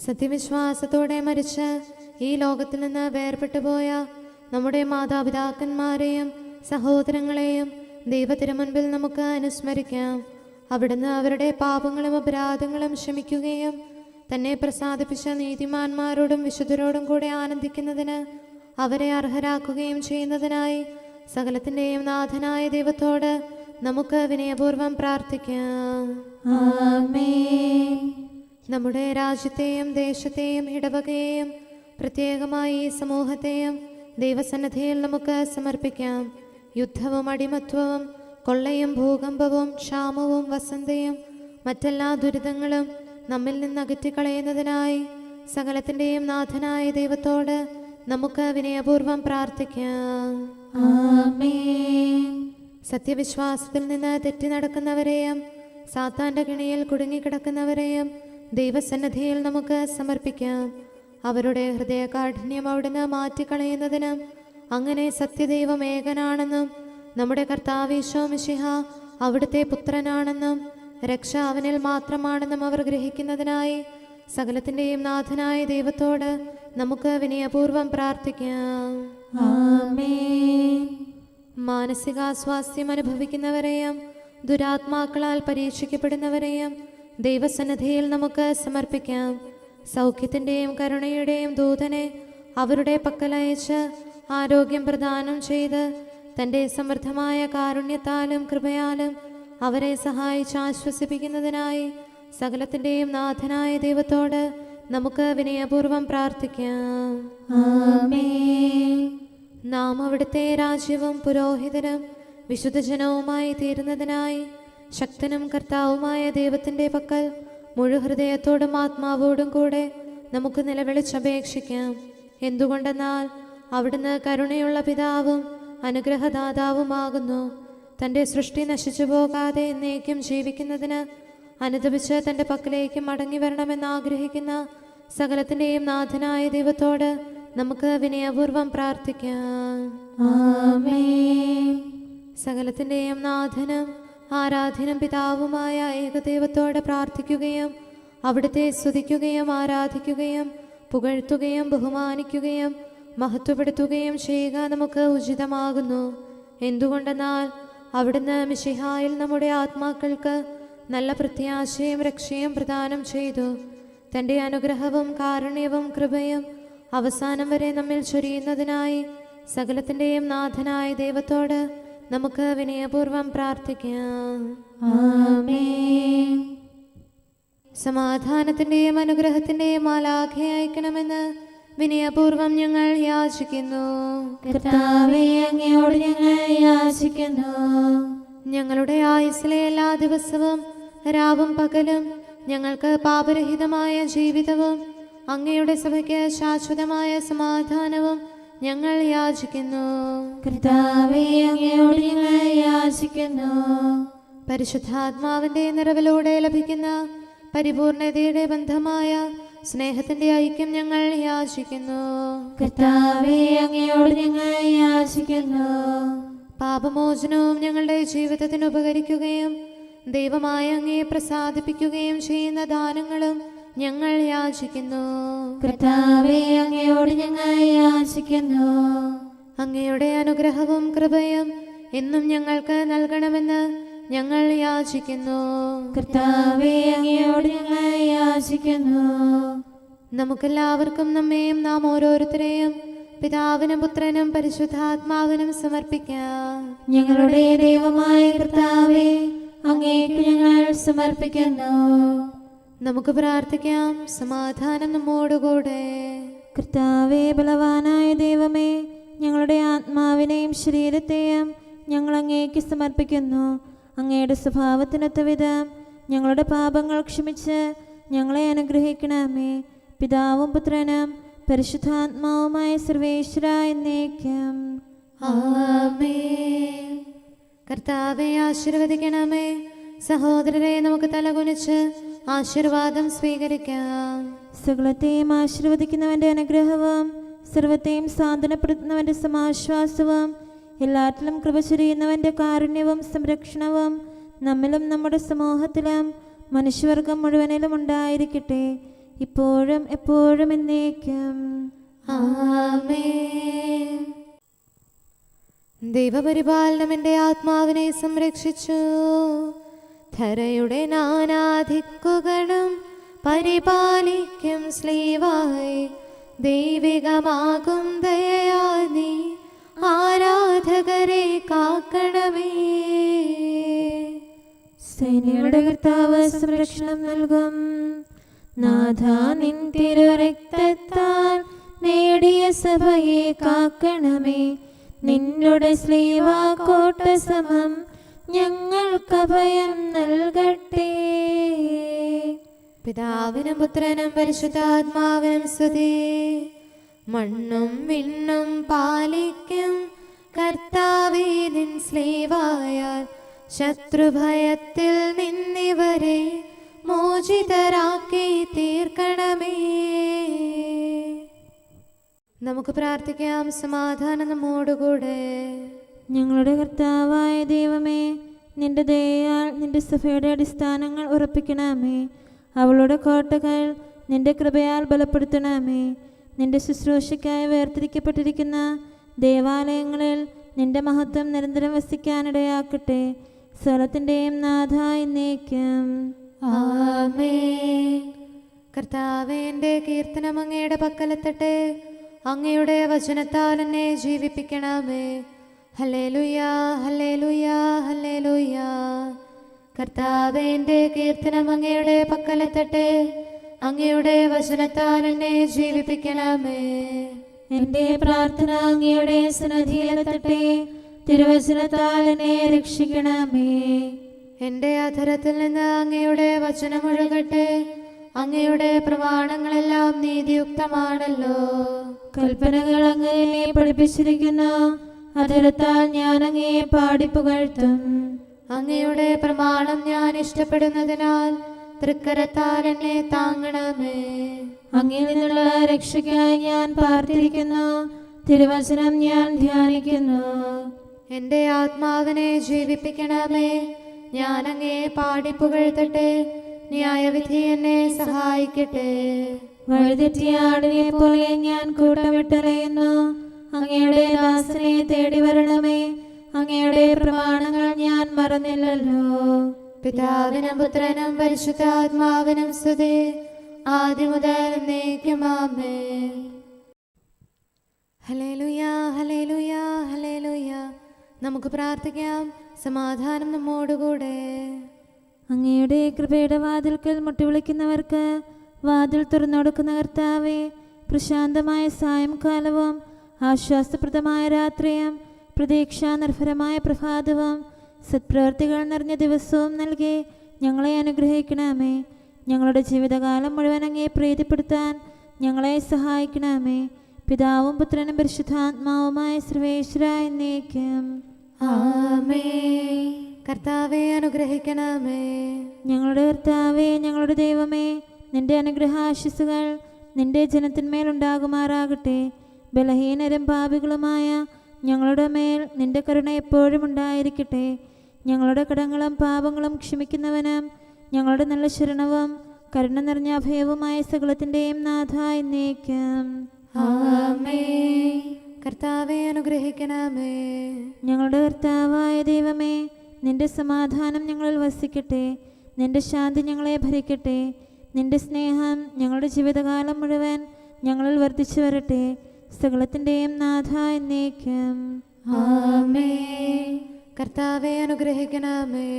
സത്യവിശ്വാസത്തോടെ മരിച്ച് ഈ ലോകത്തിൽ നിന്ന് വേർപെട്ടു പോയ നമ്മുടെ മാതാപിതാക്കന്മാരെയും സഹോദരങ്ങളെയും ദൈവത്തിരുമുൻപിൽ നമുക്ക് അനുസ്മരിക്കാം. അവിടുന്ന് അവരുടെ പാപങ്ങളും അപരാധങ്ങളും ക്ഷമിക്കുകയും തന്നെ പ്രസാദിപ്പിച്ച നീതിമാന്മാരോടും വിശുദ്ധരോടും കൂടെ ആനന്ദിക്കുന്നതിന് അവരെ അർഹരാക്കുകയും ചെയ്യുന്നതിനായി സകലത്തിൻ്റെയും നാഥനായ ദൈവത്തോട് നമുക്ക് വിനയപൂർവ്വം പ്രാർത്ഥിക്കാം. ആമേൻ. നമ്മുടെ രാജ്യത്തെയും ദേശത്തെയും ഇടവകയെയും പ്രത്യേകമായി ഈ സമൂഹത്തെയും ദൈവസന്നിധിയിൽ നമുക്ക് സമർപ്പിക്കാം. യുദ്ധവും അടിമത്വവും കൊള്ളയും ഭൂകമ്പവും ക്ഷാമവും വസന്തയും മറ്റെല്ലാ ദുരിതങ്ങളും നമ്മിൽ നിന്ന് അകറ്റിക്കളയുന്നതിനായി സകലത്തിൻ്റെയും നാഥനായ ദൈവത്തോട് നമുക്ക് വിനയപൂർവ്വം പ്രാർത്ഥിക്കാം. ആമേൻ. സത്യവിശ്വാസത്തിൽ നിന്ന് തെറ്റി നടക്കുന്നവരെയും സാത്താൻ്റെ കിണിയിൽ കുടുങ്ങിക്കിടക്കുന്നവരെയും ദൈവസന്നിധിയിൽ നമുക്ക് സമർപ്പിക്കാം. അവരുടെ ഹൃദയകാഠിന്യം അവിടുന്ന് മാറ്റിക്കളയുന്നതിനും അങ്ങനെ സത്യദൈവം ഏകനാണെന്നും നമ്മുടെ കർത്താവ് ഈശോ മിശിഹ അവിടുത്തെ പുത്രനാണെന്നും രക്ഷ അവനിൽ മാത്രമാണെന്നും അവർ ഗ്രഹിക്കുന്നതിനായി സകലത്തിൻ്റെയും നാഥനായ ദൈവത്തോട് നമുക്ക് വിനയപൂർവ്വം പ്രാർത്ഥിക്കാം. ആമേൻ. മാനസികാസ്വാസ്ഥ്യം അനുഭവിക്കുന്നവരെയും ദുരാത്മാക്കളാൽ പരീക്ഷിക്കപ്പെടുന്നവരെയും ദൈവസന്നിധിയിൽ നമുക്ക് സമർപ്പിക്കാം. സൗഖ്യത്തിൻ്റെയും കരുണയുടെയും ദൂതനെ അവരുടെ പക്കലയച്ച് ആരോഗ്യം പ്രദാനം ചെയ്ത് തൻ്റെ സമൃദ്ധമായ കാരുണ്യത്താലും കൃപയാലും അവരെ സഹായിച്ച് ആശ്വസിപ്പിക്കുന്നതിനായി സകലത്തിൻ്റെയും നാഥനായ ദൈവത്തോട് നമുക്ക് വിനയപൂർവ്വം പ്രാർത്ഥിക്കാം. ആമേൻ. നാം അവിടുത്തെ രാജ്യവും പുരോഹിതനും വിശുദ്ധജനവുമായി തീരുന്നതിനായി ശക്തനും കർത്താവുമായ ദൈവത്തിൻ്റെ പക്കൽ മുഴുഹൃദയത്തോടും ആത്മാവോടും കൂടെ നമുക്ക് നിലവിളിച്ചപേക്ഷിക്കാം. എന്തുകൊണ്ടെന്നാൽ അവിടുന്ന് കരുണയുള്ള പിതാവും അനുഗ്രഹദാതാവുമാകുന്നു. തൻ്റെ സൃഷ്ടി നശിച്ചു പോകാതെ എന്നേക്കും ജീവിക്കുന്നതിന് അനുദപിച്ച് തൻ്റെ പക്കലേക്ക് മടങ്ങി വരണമെന്ന് ആഗ്രഹിക്കുന്ന സകലത്തിൻ്റെയും നാഥനായ ദൈവത്തോട് നമുക്ക് വിനയപൂർവ്വം പ്രാർത്ഥിക്കാം. ആമേൻ. സകലത്തിൻ്റെയും നാഥനും ആരാധ്യനും പിതാവുമായ ഏകദൈവത്തോട് പ്രാർത്ഥിക്കുകയും അവിടുത്തെ സ്തുതിക്കുകയും ആരാധിക്കുകയും പുകഴ്ത്തുകയും ബഹുമാനിക്കുകയും മഹത്വപ്പെടുത്തുകയും ചെയ്യുക നമുക്ക് ഉചിതമാകുന്നു. എന്തുകൊണ്ടെന്നാൽ അവിടുന്ന് മിശിഹായിൽ നമ്മുടെ ആത്മാക്കൾക്ക് നല്ല പ്രത്യാശയും രക്ഷയും പ്രദാനം ചെയ്തു. തൻ്റെ അനുഗ്രഹവും കാരുണ്യവും കൃപയും അവസാനം വരെ നമ്മിൽ ചൊരിയുന്നതിനായി സകലത്തിൻ്റെയും നാഥനായ ദൈവത്തോട് നമുക്ക് വിനയപൂർവ്വം പ്രാർത്ഥിക്കാം. ആമേൻ. സമാധാനത്തിൻ്റെയും അനുഗ്രഹത്തിൻ്റെയും മാലാഖയെ അയക്കണമെന്ന് വിനയപൂർവം ഞങ്ങൾ യാചിക്കുന്നു. കർത്താവേ, അങ്ങയോട് ഞങ്ങൾ യാചിക്കുന്നു. ഞങ്ങളുടെ ആയുസ്സിലെ എല്ലാ ദിവസവും രാവും പകലും ഞങ്ങൾക്ക് പാപരഹിതമായ ജീവിതവും അങ്ങയുടെ സഭയ്ക്ക് ശാശ്വതമായ സമാധാനവും ഞങ്ങൾ യാചിക്കുന്നു. കർത്താവേ, അങ്ങയോട് ഞങ്ങൾ യാചിക്കുന്നു. പരിശുദ്ധാത്മാവിന്റെ നിറവിലൂടെ ലഭിക്കുന്ന പരിപൂർണതയുടെ ബന്ധമായ സ്നേഹത്തിന്റെ ഐക്യം ഞങ്ങൾ യാചിക്കുന്നു. കർത്താവേ, അങ്ങയോട് ഞങ്ങൾ യാചിക്കുന്നു. പാപമോചനവും ഞങ്ങളുടെ ജീവിതത്തിന് ഉപകരിക്കുകയും ദൈവമായ അങ്ങയെ പ്രസാദിപ്പിക്കുകയും ചെയ്യുന്ന ദാനങ്ങളും ഞങ്ങൾ യാചിക്കുന്നു. കർത്താവേ, അങ്ങയോട് ഞങ്ങൾ യാചിക്കുന്നു. അങ്ങയുടെ അനുഗ്രഹവും കൃപയും എന്നും ഞങ്ങൾക്ക് നൽകണമെന്ന് ഞങ്ങൾ യാചിക്കുന്നു. കർത്താവേ, അങ്ങയോട് ഞങ്ങൾ യാചിക്കുന്നു. നമുക്കെല്ലാവർക്കും നമ്മെയും നാം ഓരോരുത്തരെയും പിതാവിനും പുത്രനും പരിശുദ്ധാത്മാവിനും സമർപ്പിക്കാം. ഞങ്ങളുടെ ദൈവമായ കർത്താവേ, അങ്ങേക്ക് ഞങ്ങൾ സമർപ്പിക്കുന്നു. നമുക്ക് പ്രാർത്ഥിക്കാം. സമാധാനം നമ്മോടുകൂടെ. കർത്താവേ, ബലവാനായ ദൈവമേ, ഞങ്ങളുടെ ആത്മാവിനെയും ശരീരത്തെയും ഞങ്ങൾ അങ്ങേക്ക് സമർപ്പിക്കുന്നു. അങ്ങയുടെ സ്വഭാവത്തിനൊത്ത വിധം ഞങ്ങളുടെ പാപങ്ങൾ ക്ഷമിച്ച് ഞങ്ങളെ അനുഗ്രഹിക്കണമേ. പിതാവും പുത്രനും പരിശുദ്ധാത്മാവുമായ സർവേശ്വര എന്നേക്കും. ആമേൻ. കർത്താവെ ആശീർവദിക്കണമേ. സഹോദരരെ, നമുക്ക് തലകുനിച്ച് ആശീർവാദം സ്വീകരിക്കാം. സകലത്തെയും ആശീർവദിക്കുന്നവന്റെ അനുഗ്രഹവും സർവത്തെയും സാന്ത്വനപ്പെടുത്തുന്നവന്റെ സമാശ്വാസവും എല്ലാറ്റിലും കൃപ ചൊരിയുന്നവന്റെ കാരുണ്യവും സംരക്ഷണവും നമ്മിലും നമ്മുടെ സമൂഹത്തിലും മനുഷ്യവർഗം മുഴുവനിലും ഉണ്ടായിരിക്കട്ടെ, ഇപ്പോഴും എപ്പോഴും എന്നേക്കും. ആമേൻ. ദൈവപരിപാലനം എൻ്റെ ആത്മാവിനെ സംരക്ഷിച്ചു. ധരയുടെ നാനാധിക്കുകളും പരിപാലിക്കും സ്ലീവായി. ദൈവികമാകും ദയയാൽ നീ ആരാധകരെ കാക്കണമേ. സൈന്യങ്ങളുടെ കർത്താവ് സംരക്ഷണം നൽകും. നാഥ, നിൻ തിരുരക്തത്താൽ നേടിയ സഭയെ കാക്കണമേ. നിന്നുടെ സ്ലീവാ കോട്ട സമം ഞങ്ങൾക്ക് അഭയം നൽകട്ടെ. പിതാവിനും പുത്രനും പരിശുദ്ധാത്മാവിനും സ്തുതി. മണ്ണും വിണ്ണും പാലിക്കും കർത്താവേ നിൻ സ്ലീവായാൽ. ശത്രുഭയത്തിൽ നിന്നിവരെ മോചിതരാക്കി തീർക്കണമേ. നമുക്ക് പ്രാർത്ഥിക്കാം. സമാധാനം നമ്മോടുകൂടെ. ഞങ്ങളുടെ കർത്താവായ ദൈവമേ, നിന്റെ ദയയാൽ നിന്റെ സഭയുടെ അടിസ്ഥാനങ്ങൾ ഉറപ്പിക്കണമേ. അവളുടെ കോട്ടകൾ നിന്റെ കൃപയാൽ ബലപ്പെടുത്തണമേ. നിന്റെ ശുശ്രൂഷയ്ക്കായി വേർതിരിക്കപ്പെട്ടിരിക്കുന്ന ദേവാലയങ്ങളിൽ നിന്റെ മഹത്വം നിരന്തരം വസിക്കാനിടയാക്കട്ടെ. സ്ഥലത്തിൻ്റെയും നാഥ എന്നേക്കും. ആമേൻ. കർത്താവേ, എൻ്റെ കീർത്തനം അങ്ങയുടെ പക്കലെത്തട്ടെ. അങ്ങയുടെ വചനത്താൽ എന്നെ ജീവിപ്പിക്കണമേ. ഹല്ലേലൂയാ, ഹല്ലേലൂയാ, ഹല്ലേലൂയാ. കർത്താവേ, എൻ്റെ കീർത്തനം അങ്ങയുടെ പക്കലെത്തട്ടെ. അങ്ങയുടെ വചനത്താൽ എന്നെ ജീവിപ്പിക്കണമേ. എൻ്റെ പ്രാർത്ഥന അങ്ങയുടെ സന്നിധിയിലെത്തട്ടെ. തിരുവചനത്താൽ എന്നെ രക്ഷിക്കണമേ. എൻ്റെ അധരത്തിൽ നിന്ന് അങ്ങയുടെ വചനമൊഴുകട്ടെ. അങ്ങയുടെ പ്രമാണങ്ങളെല്ലാം നീതിയുക്തമാണല്ലോ. കൽപ്പനകൾ അങ്ങനെ പഠിപ്പിച്ചിരിക്കുന്നു. അധരത്താൽ ഞാൻ അങ്ങയെ പാടിപ്പുകഴ്ത്തും. അങ്ങയുടെ പ്രമാണം ഞാൻ ഇഷ്ടപ്പെടുന്നതിനാൽ തൃക്കരത്താൽ എന്നെ താങ്ങണമേ. അങ്ങിൽ നിന്നുള്ള രക്ഷയ്ക്കായി ഞാൻ പാർത്തിരിക്കുന്നു. തിരുവചനം ഞാൻ ധ്യാനിക്കുന്നു. എൻ്റെ ആത്മാവിനെ ജീവിപ്പിക്കണമേ. ഞാൻ അങ്ങയെ പാടിപ്പുകഴ്ത്തട്ടെ. ന്യായവിധി എന്നെ സഹായിക്കട്ടെ. വഴിതെറ്റിയ ആടിനെ പോലെ ഞാൻ കൂട്ടമിട്ടറിയുന്നു. അങ്ങയുടെ ദാസനെ തേടി വരണമേ. അങ്ങയുടെ പ്രമാണങ്ങൾ ഞാൻ മറന്നില്ലല്ലോ. പിതാവിനും പുത്രനും പരിശുദ്ധാത്മാവിനും സ്തുതി. ആദ്യം മുതൽ എന്നേക്കും ആമേൻ. ഹല്ലേലൂയാ, ഹല്ലേലൂയാ, ഹല്ലേലൂയാ. നമുക്ക് പ്രാർത്ഥിക്കാം. സമാധാനം നമ്മോടുകൂടെ. അങ്ങയുടെ കൃപയുടെ വാതിൽക്കൽ മുട്ടിവിളിക്കുന്നവർക്ക് വാതിൽ തുറന്നു കൊടുക്കുന്ന കർത്താവേ, പ്രശാന്തമായ സായംകാലവും ആശ്വാസപ്രദമായ രാത്രിയും പ്രതീക്ഷാനിർഭരമായ പ്രഭാതവും സത്പ്രവർത്തികൾ നിറഞ്ഞ ദിവസവും നൽകി ഞങ്ങളെ അനുഗ്രഹിക്കണമേ. ഞങ്ങളുടെ ജീവിതകാലം മുഴുവൻ അങ്ങേ പ്രീതിപ്പെടുത്താൻ ഞങ്ങളെ സഹായിക്കണമേ. പിതാവും പുത്രനും പരിശുദ്ധാത്മാവുമായ സർവേശ്വരായ എന്നേക്കും ആമേൻ. കർത്താവെ അനുഗ്രഹിക്കണമേ. ഞങ്ങളുടെ കർത്താവേ, ഞങ്ങളുടെ ദൈവമേ, നിന്റെ അനുഗ്രഹാശിസുകൾ നിന്റെ ജനത്തിന്മേലുണ്ടാകുമാറാകട്ടെ. ബലഹീനരും പാപികളുമായ ഞങ്ങളുടെ മേൽ നിന്റെ കരുണ എപ്പോഴും ഉണ്ടായിരിക്കട്ടെ. ഞങ്ങളുടെ കടങ്ങളും പാപങ്ങളും ക്ഷമിക്കുന്നവനും ഞങ്ങളുടെ നല്ല ശരണവും കരുണ നിറഞ്ഞ അഭയവുമായ സകലത്തിൻ്റെയും നാഥ എന്നേക്കും ആമേൻ. കർത്താവെ അനുഗ്രഹിക്കണമേ. ഞങ്ങളുടെ കർത്താവായ ദൈവമേ, നിന്റെ സമാധാനം ഞങ്ങളിൽ വസിക്കട്ടെ. നിന്റെ ശാന്തി ഞങ്ങളെ ഭരിക്കട്ടെ. നിന്റെ സ്നേഹം ഞങ്ങളുടെ ജീവിതകാലം മുഴുവൻ ഞങ്ങളിൽ വർദ്ധിച്ചു വരട്ടെ. സകലത്തിൻ്റെയും നാഥ എന്നേക്കും ആമേൻ. കർത്താവെ അനുഗ്രഹിക്കണമേ.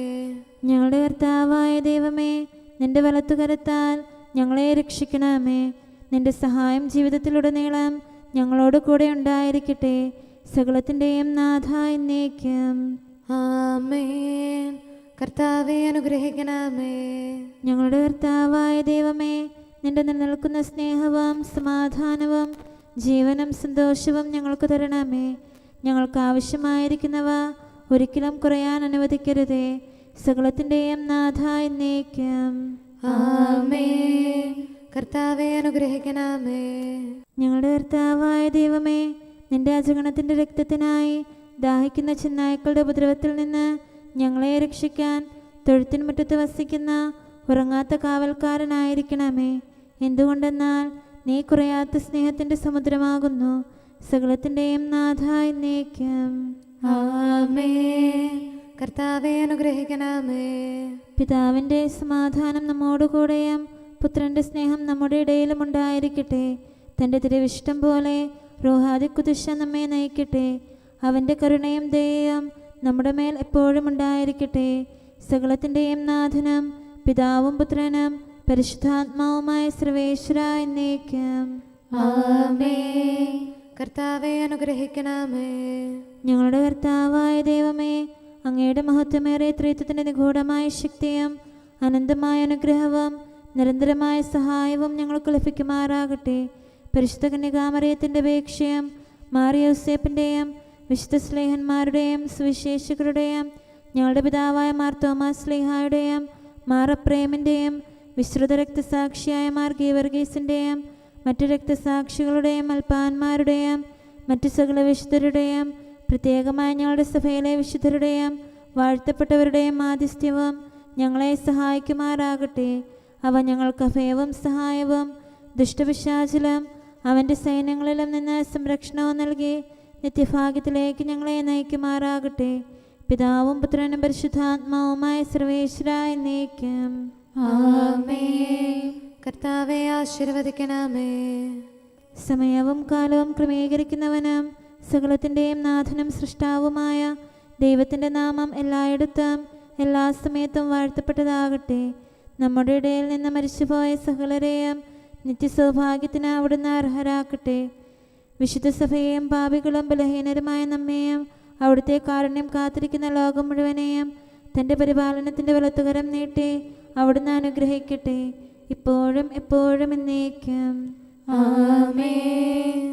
ഞങ്ങളുടെ കർത്താവായ ദൈവമേ, നിന്റെ വലത്തുകരത്താൽ ഞങ്ങളെ രക്ഷിക്കണമേ. നിന്റെ സഹായം ജീവിതത്തിലുടനീളം ഞങ്ങളോട് കൂടെ ഉണ്ടായിരിക്കട്ടെ. സകലത്തിൻ്റെയും നാഥ എന്നേക്കും ആമേൻ. കർത്താവെ അനുഗ്രഹിക്കണമേ. ഞങ്ങളുടെ കർത്താവായ ദൈവമേ, നിന്റെ നിലനിൽക്കുന്ന സ്നേഹവും സമാധാനവും ജീവനും സന്തോഷവും ഞങ്ങൾക്ക് തരണമേ. ഞങ്ങൾക്ക് ആവശ്യമായിരിക്കുന്നവ ഒരിക്കലും കുറയാൻ അനുവദിക്കരുതേ. സകലത്തിൻ്റെയും നാഥ എന്നേക്കും ആമേൻ. കർത്താവെ അനുഗ്രഹിക്കണമേ. ഞങ്ങളുടെ കർത്താവായ ദൈവമേ, നിന്റെ അജഗണത്തിൻ്റെ രക്തത്തിനായി ദാഹിക്കുന്ന ചെന്നായ്ക്കളുടെ ഉപദ്രവത്തിൽ നിന്ന് ഞങ്ങളെ രക്ഷിക്കാൻ തൊഴുത്തിൻ മുറ്റത്ത് വസിക്കുന്ന ഉറങ്ങാത്ത കാവൽക്കാരനായിരിക്കണമേ. എന്തുകൊണ്ടെന്നാൽ നീ കുറയാത്ത സ്നേഹത്തിൻ്റെ സമുദ്രമാകുന്നു. സകലത്തിൻ്റെയും നാഥ എന്നേക്കും ആമേൻ. കർത്താവെ അനുഗ്രഹിക്കണമേ. പിതാവിൻ്റെ സമാധാനം നമ്മോടുകൂടെയും പുത്രൻ്റെ സ്നേഹം നമ്മുടെ ഇടയിലും ഉണ്ടായിരിക്കട്ടെ. തൻ്റെ തിരുവിഷ്ടം പോലെ റോഹാദിക്കുദിശ നമ്മെ നയിക്കട്ടെ. അവൻ്റെ കരുണയും ദയയും നമ്മുടെ മേൽ എപ്പോഴും ഉണ്ടായിരിക്കട്ടെ. സകലത്തിൻ്റെയും നാഥനും പിതാവും പുത്രനും പരിശുദ്ധാത്മാവുമായ സർവേശ്വര എന്നേക്കും ആമേൻ. കർത്താവെ അനുഗ്രഹിക്കണമേ. ഞങ്ങളുടെ കർത്താവായ ദൈവമേ, അങ്ങയുടെ മഹത്വമേറിയ ത്രിത്വത്തിൻ്റെ നിഗൂഢമായ ശക്തിയും അനന്തമായ അനുഗ്രഹവും നിരന്തരമായ സഹായവും ഞങ്ങൾക്ക് ലഭിക്കുമാറാകട്ടെ. പരിശുദ്ധ കന്യകാമറിയത്തിൻ്റെ അപേക്ഷയും മാറിയോസേപ്പിൻ്റെയും വിശുദ്ധ സ്ലേഹന്മാരുടെയും സുവിശേഷകരുടെയും ഞങ്ങളുടെ പിതാവായ മാർ തോമാസ് സ്ലീഹായുടെയും മാർ അപ്രേമിൻ്റെയും വിശ്രുത രക്തസാക്ഷിയായ മാർ ഗീവർഗീസിൻ്റെയും മറ്റു രക്തസാക്ഷികളുടെയും അൽപ്പാന്മാരുടെയും മറ്റു സകല വിശുദ്ധരുടെയും പ്രത്യേകമായ ഞങ്ങളുടെ സഭയിലെ വിശുദ്ധരുടെയും വാഴ്ത്തപ്പെട്ടവരുടെയും ആതിഥ്യവും ഞങ്ങളെ സഹായിക്കുമാറാകട്ടെ. അവ ഞങ്ങൾക്ക് അഭയവും സഹായവും ദുഷ്ടപിശാചിലും അവൻ്റെ സൈന്യങ്ങളിലും നിന്ന് സംരക്ഷണവും നൽകി നിത്യഭാഗ്യത്തിലേക്ക് ഞങ്ങളെ നയിക്കുമാറാകട്ടെ. പിതാവും പുത്രനും പരിശുദ്ധാത്മാവുമായ സർവേശ്വര എന്നേക്കും ആമേൻ. കർത്താവെ ആശീർവദിക്കണമേ. സമയവും കാലവും ക്രമീകരിക്കുന്നവനും സകലത്തിൻ്റെയും നാഥനും സൃഷ്ടാവുമായ ദൈവത്തിൻ്റെ നാമം എല്ലായിടത്തും എല്ലാ സമയത്തും വാഴ്ത്തപ്പെട്ടതാകട്ടെ. നമ്മുടെ ഇടയിൽ നിന്ന് മരിച്ചുപോയ സകലരെയും നിത്യസൗഭാഗ്യത്തിന് അവിടുന്ന് അർഹരാക്കട്ടെ. വിശുദ്ധ സഭയെയും പാപികളും ബലഹീനരുമായ നമ്മെയും അവിടുത്തെ കാരുണ്യം കാത്തിരിക്കുന്ന ലോകം മുഴുവനെയും തൻ്റെ പരിപാലനത്തിൻ്റെ വലത്തുകരം നീട്ടി അവിടുന്ന് അനുഗ്രഹിക്കട്ടെ, ഇപ്പോഴും എപ്പോഴും എന്നേക്കും ആമേൻ.